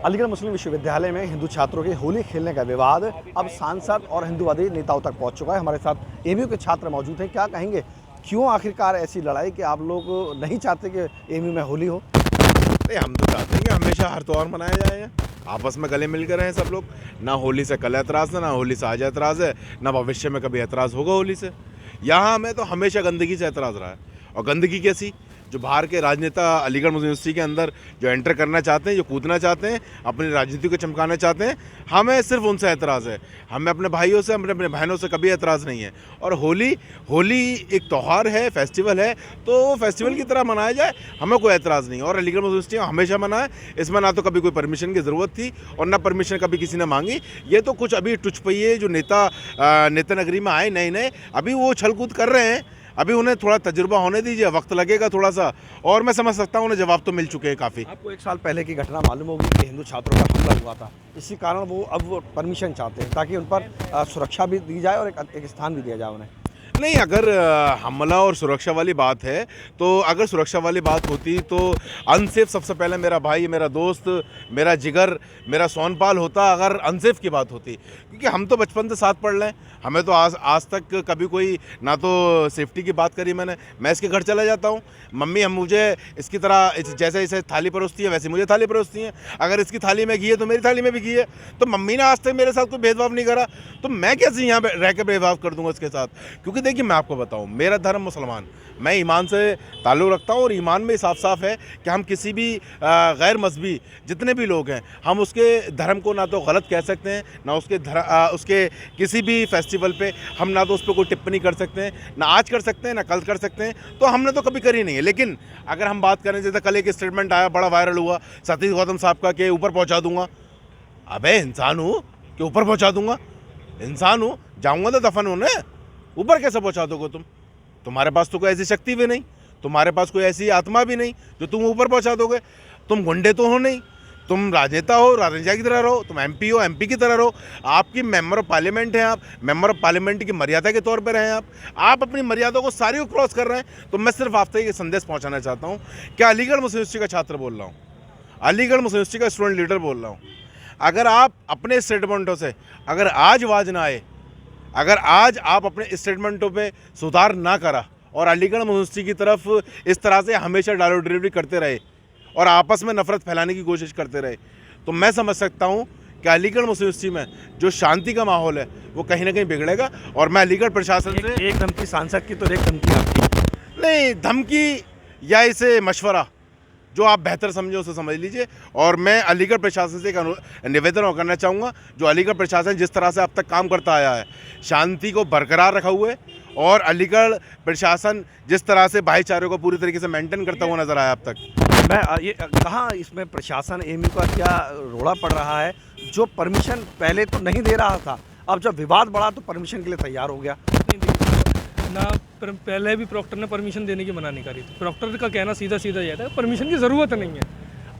अलीगढ़ मुस्लिम विश्वविद्यालय में हिंदू छात्रों के होली खेलने का विवाद अब सांसद और हिंदूवादी नेताओं तक पहुंच चुका है। हमारे साथ एमयू के छात्र मौजूद हैं। क्या कहेंगे, क्यों आखिरकार ऐसी लड़ाई कि आप लोग नहीं चाहते कि एमयू में होली हो? नहीं, हम तो चाहते हैं कि हमेशा हर त्यौहार मनाया जाए, आपस में गले मिलकर रहें सब लोग। ना होली से कल एतराज़ है, ना होली से आज एतराज़ है, ना भविष्य में कभी एतराज़ होगा होली से। यहाँ हमें तो हमेशा गंदगी से एतराज़ रहा है। और गंदगी कैसी, जो बाहर के राजनेता अलीगढ़ मुस्लिम यूनिवर्सिटी के अंदर जो एंटर करना चाहते हैं, जो कूदना चाहते हैं, अपनी राजनीति को चमकाना चाहते हैं, हमें सिर्फ उनसे एतराज़ है। हमें अपने भाइयों से, अपने बहनों से कभी एतराज़ नहीं है। और होली एक त्यौहार है, फेस्टिवल है, तो फेस्टिवल की तरह मनाया जाए, हमें कोई एतराज़ नहीं है। और अलीगढ़ मुस्लिम यूनिवर्सिटी हमेशा मनाए, इसमें ना तो कभी कोई परमिशन की ज़रूरत थी और ना परमिशन कभी किसी ने मांगी। ये तो कुछ अभी टुचपइये जो नेता नगरी में आए नए, अभी वो छल कूद कर रहे हैं। अभी उन्हें थोड़ा तजुर्बा होने दीजिए, वक्त लगेगा थोड़ा सा, और मैं समझ सकता हूँ उन्हें जवाब तो मिल चुके हैं काफ़ी। आपको 1 साल पहले की घटना मालूम होगी कि हिंदू छात्रों पर हमला हुआ था। इसी कारण वो परमिशन चाहते हैं ताकि उन पर सुरक्षा भी दी जाए और एक स्थान भी दिया जाए उन्हें। नहीं, अगर हमला और सुरक्षा वाली बात है, तो अगर सुरक्षा वाली बात होती तो अनसेफ सबसे पहले मेरा भाई, मेरा दोस्त, मेरा जिगर, मेरा सोनपाल होता अगर अनसेफ की बात होती। क्योंकि हम तो बचपन से साथ पढ़ रहे हैं, हमें तो आज तक कभी कोई ना तो सेफ्टी की बात करी मैं इसके घर चला जाता हूँ, मम्मी हम मुझे इसकी तरह जैसे इसे थाली परोसती है वैसे मुझे थाली परोसती हैं। अगर इसकी थाली में घी है तो मेरी थाली में भी घी है। तो मम्मी ने आज तक मेरे साथ कोई भेदभाव नहीं करा, तो मैं कैसे यहाँ रह के भेदभाव कर दूँगा उसके साथ? क्योंकि देखिए, मैं आपको बताऊं, मेरा धर्म मुसलमान, मैं ईमान से ताल्लुक़ रखता हूं और ईमान में साफ है कि हम किसी भी गैर मजहबी जितने भी लोग हैं, हम उसके धर्म को ना तो गलत कह सकते हैं, ना उसके किसी भी फेस्टिवल पे हम ना तो उस पर कोई टिप्पणी कर सकते हैं, ना आज कर सकते हैं, ना कल कर सकते हैं। तो हमने तो कभी करी नहीं है। लेकिन अगर हम बात करें, जैसे कल एक स्टेटमेंट आया, बड़ा वायरल हुआ सतीश गौतम साहब का, कि ऊपर पहुँचा दूँगा। अबे इंसान हूँ कि ऊपर पहुँचा दूँगा? इंसान हूँ, जाऊँगा तो दफन होने, ऊपर कैसे पहुंचा दोगे तुम? तुम्हारे पास तो कोई ऐसी शक्ति भी नहीं, तुम्हारे पास कोई ऐसी आत्मा भी नहीं जो तुम ऊपर पहुंचा दोगे। तुम गुंडे तो हो नहीं, तुम राजनेता हो, राजनेता की तरह रहो, तुम एमपी हो, एमपी की तरह रहो। आपकी मेंबर ऑफ पार्लियामेंट हैं, आप मेंबर ऑफ पार्लियामेंट की मर्यादा के तौर पर हैं। आप अपनी मर्यादा को सारी को क्रॉस कर रहे हैं। तो मैं सिर्फ आप तक ये संदेश पहुँचाना चाहता हूँ कि अलीगढ़ मुस्लिम यूनिवर्सिटी का छात्र बोल रहा हूँ, अलीगढ़ मुस्लिम यूनिवर्सिटी का स्टूडेंट लीडर बोल रहा हूँ, अगर आप अपने स्टेटमेंटों से अगर आज आवाज़ ना आए, अगर आज आप अपने स्टेटमेंटों पे सुधार ना करा और अलीगढ़ यूनिवर्सिटी की तरफ इस तरह से हमेशा डायलॉग डिलीवरी करते रहे और आपस में नफरत फैलाने की कोशिश करते रहे, तो मैं समझ सकता हूँ कि अलीगढ़ मुस्लिम यूनिवर्सिटी में जो शांति का माहौल है वो कहीं ना कहीं बिगड़ेगा। और मैं अलीगढ़ प्रशासन से एक धमकी सांसद की तो एक धमकी आपकी नहीं, धमकी या इसे मशवरा जो आप बेहतर समझे उसे समझ लीजिए। और मैं अलीगढ़ प्रशासन से एक निवेदन करना चाहूँगा, जो अलीगढ़ प्रशासन जिस तरह से अब तक काम करता आया है, शांति को बरकरार रखा हुआ है, और अलीगढ़ प्रशासन जिस तरह से भाईचारे को पूरी तरीके से मेंटेन करता हुआ नजर आया अब तक। मैं ये कहाँ इसमें प्रशासन एमयू का क्या रोड़ा पड़ रहा है, जो परमिशन पहले तो नहीं दे रहा था, अब जब विवाद बढ़ा तो परमिशन के लिए तैयार हो गया? ना पहले भी प्रॉक्टर ने परमिशन देने की मना नहीं करी थी। प्रॉक्टर का कहना सीधा ये था, परमिशन की ज़रूरत नहीं है।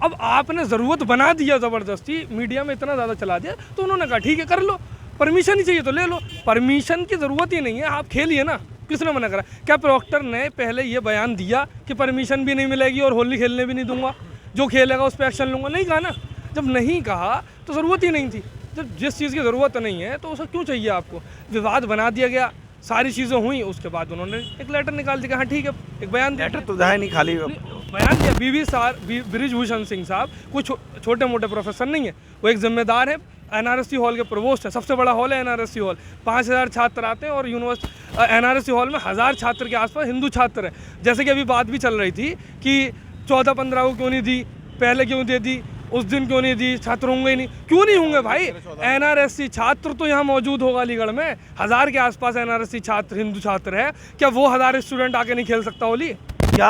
अब आपने ज़रूरत बना दिया, ज़बरदस्ती मीडिया में इतना ज़्यादा चला दिया, तो उन्होंने कहा ठीक है कर लो, परमिशन ही चाहिए तो ले लो, परमिशन की ज़रूरत ही नहीं है, आप खेलिए ना। किसने मना करा? क्या प्रॉक्टर ने पहले ये बयान दिया कि परमिशन भी नहीं मिलेगी और होली खेलने भी नहीं दूंगा, जो खेलेगा उस पर एक्शन लूँगा? नहीं कहा ना। जब नहीं कहा तो ज़रूरत ही नहीं थी। जब जिस चीज़ की ज़रूरत नहीं है तो उसे क्यों चाहिए आपको? विवाद बना दिया गया, सारी चीज़ें हुई, उसके बाद उन्होंने एक लेटर निकाल दिया, हाँ ठीक है, एक बयान दिया। लेटर तो है नहीं, खाली बयान दिया। बृजभूषण सिंह साहब कुछ छोटे मोटे प्रोफेसर नहीं है, वो एक जिम्मेदार है, एनआरएससी हॉल के प्रोवोस्ट है, सबसे बड़ा हॉल है एनआरएससी हॉल, 5000 छात्र आते हैं और यूनिवर्सिटी एनआरएससी हॉल में 1000 छात्र के आसपास हिंदू छात्र हैं। जैसे कि अभी बात भी चल रही थी कि 14-15 को क्यों नहीं दी, पहले क्यों दे दी, उस दिन क्यों नहीं दी, छात्र होंगे ही नहीं? क्यों नहीं होंगे भाई? एनआरएससी छात्र तो यहाँ मौजूद होगा अलीगढ़ में, 1000 के आसपास एनआरएससी छात्र हिंदू छात्र है, क्या वो 1000 स्टूडेंट आके नहीं खेल सकता होली? क्या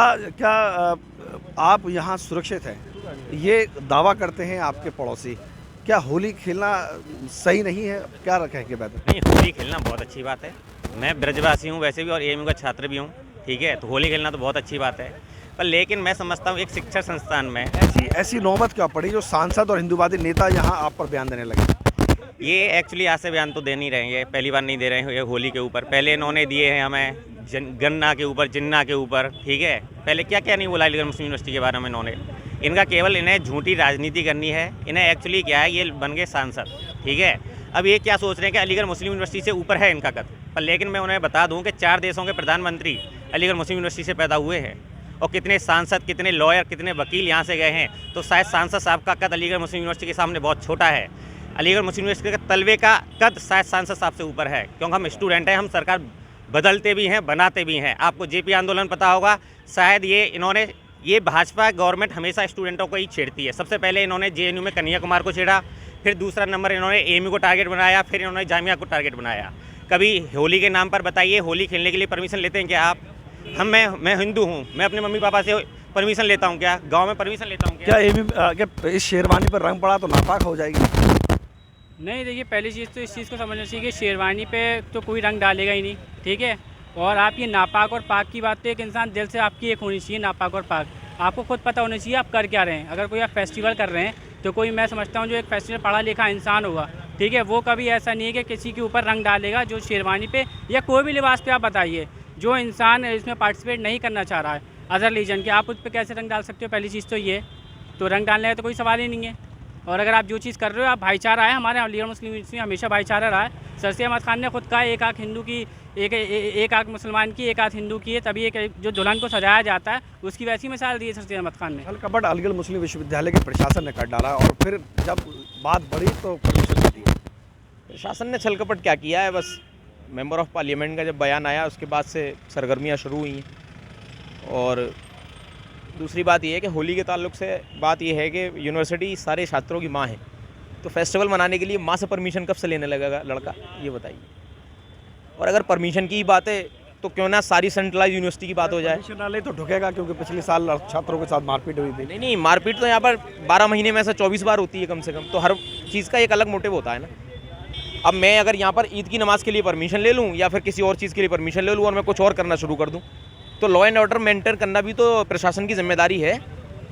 आप यहाँ सुरक्षित हैं, ये दावा करते हैं आपके पड़ोसी, क्या होली खेलना सही नहीं है? क्या रखेंगे बेहतर? नहीं, होली खेलना बहुत अच्छी बात है। मैं ब्रजवासी हूँ वैसे भी और एमयू का छात्र भी हूँ, ठीक है, तो होली खेलना तो बहुत अच्छी बात है। पर लेकिन मैं समझता हूँ एक शिक्षा संस्थान में ऐसी नौबत क्या पड़ी जो सांसद और हिंदूवादी नेता यहाँ आप पर बयान देने लगे? ये एक्चुअली आज से बयान तो दे नहीं रहे हैं, पहली बार नहीं दे रहे हैं ये होली के ऊपर। पहले इन्होंने दिए हैं हमें गन्ना के ऊपर, जिन्ना के ऊपर, ठीक है। पहले क्या क्या नहीं बोला अलीगढ़ मुस्लिम यूनिवर्सिटी के बारे में इन्होंने। इनका केवल इन्हें झूठी राजनीति करनी है। इन्हें एक्चुअली क्या है, ये बन गए सांसद, ठीक है। अब ये क्या सोच रहे हैं कि अलीगढ़ मुस्लिम यूनिवर्सिटी से ऊपर है इनका कद, पर लेकिन मैं उन्हें बता दूं कि 4 देशों के प्रधानमंत्री अलीगढ़ मुस्लिम यूनिवर्सिटी से पैदा हुए हैं और कितने सांसद, कितने लॉयर, कितने वकील यहाँ से गए हैं। तो शायद सांसद साहब का कद अलीगढ़ मुस्लिम यूनिवर्सिटी के सामने बहुत छोटा है। अलीगढ़ मुस्लिम यूनिवर्सिटी के तलवे का कद शायद सांसद साहब से ऊपर है, क्योंकि हम स्टूडेंट हैं, हम सरकार बदलते भी हैं, बनाते भी हैं। आपको जेपी आंदोलन पता होगा, शायद ये भाजपा गवर्नमेंट हमेशा स्टूडेंटों को ही छेड़ती है। सबसे पहले इन्होंने जेएनयू में कन्हैया कुमार को छेड़ा, फिर दूसरा नंबर इन्होंने एएमयू को टारगेट बनाया, फिर इन्होंने जामिया को टारगेट बनाया। कभी होली के नाम पर बताइए, होली खेलने के लिए परमिशन लेते हैं क्या आप? मैं हिंदू हूँ, मैं अपने मम्मी पापा से परमिशन लेता हूँ क्या? गाँव में परमिशन लेता हूँ क्या? क्या इस शेरवानी पर रंग पड़ा तो नापाक हो जाएगी? नहीं, देखिए पहली चीज़ तो इस चीज़ को समझना चाहिए कि शेरवानी पे तो कोई रंग डालेगा ही नहीं, ठीक है। और आप ये नापाक और पाक की बात तो एक इंसान दिल से आपकी एक होनी चाहिए, नापाक और पाक। आपको खुद पता होना चाहिए आप कर क्या रहे हैं। अगर कोई आप फेस्टिवल कर रहे हैं तो कोई, मैं समझता हूँ जो एक फेस्टिवल पढ़ा लिखा इंसान होगा, ठीक है, वो कभी ऐसा नहीं है कि किसी के ऊपर रंग डालेगा। जो शेरवानी पे या कोई भी लिबास पे आप बताइए, जो इंसान इसमें पार्टिसिपेट नहीं करना चाह रहा है अदर रीजन के, आप उस पर कैसे रंग डाल सकते हो? पहली चीज़ तो ये, तो रंग डालने का तो कोई सवाल ही नहीं है। और अगर आप जो चीज़ कर रहे हो, आप भाईचारा है, हमारे अलीगढ़ मुस्लिम यूनिवर्सिटी में हमेशा भाईचारा रहा है। सर सैयद अहमद खान ने खुद कहा एक आँख हिंदू की, एक आँख मुसलमान की, एक आँख हिंदू की है, तभी एक जो दुल्हन को सजाया जाता है उसकी वैसी मिसाल दी है सर सैयद अहमद खान ने। छल कपट अलीगढ़ मुस्लिम विश्वविद्यालय के प्रशासन ने कर डाला और फिर जब बात बढ़ी तो परमिशन दे दी। प्रशासन ने छल कपट क्या किया है, बस मेंबर ऑफ पार्लियामेंट का जब बयान आया उसके बाद से सरगर्मियाँ शुरू हुई हैं। और दूसरी बात यह है कि होली के ताल्लुक से बात यह है कि यूनिवर्सिटी सारे छात्रों की माँ है, तो फेस्टिवल मनाने के लिए माँ से परमिशन कब से लेने लगेगा लड़का, ये बताइए। और अगर परमिशन की बात है तो क्यों ना सारी सेंट्रलाइज यूनिवर्सिटी की बात हो जाए। परमिशन डाले तो ठुकेगा, क्योंकि पिछले साल छात्रों के साथ मारपीट हुई थी। नहीं, मारपीट तो यहाँ पर 12 महीने में से 24 बार होती है कम से कम, तो हर चीज़ का एक अलग मोटिव होता है ना। अब मैं अगर यहाँ पर ईद की नमाज़ के लिए परमिशन ले लूँ या फिर किसी और चीज़ के लिए परमिशन ले लूँ और मैं कुछ और करना शुरू कर दूँ, तो लॉ एंड ऑर्डर मेंटेन करना भी तो प्रशासन की जिम्मेदारी है।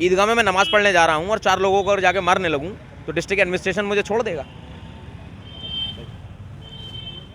ईदगाह में मैं नमाज़ पढ़ने जा रहा हूँ और 4 लोगों को जाके मारने लगूँ तो डिस्ट्रिक्ट एडमिनिस्ट्रेशन मुझे छोड़ देगा?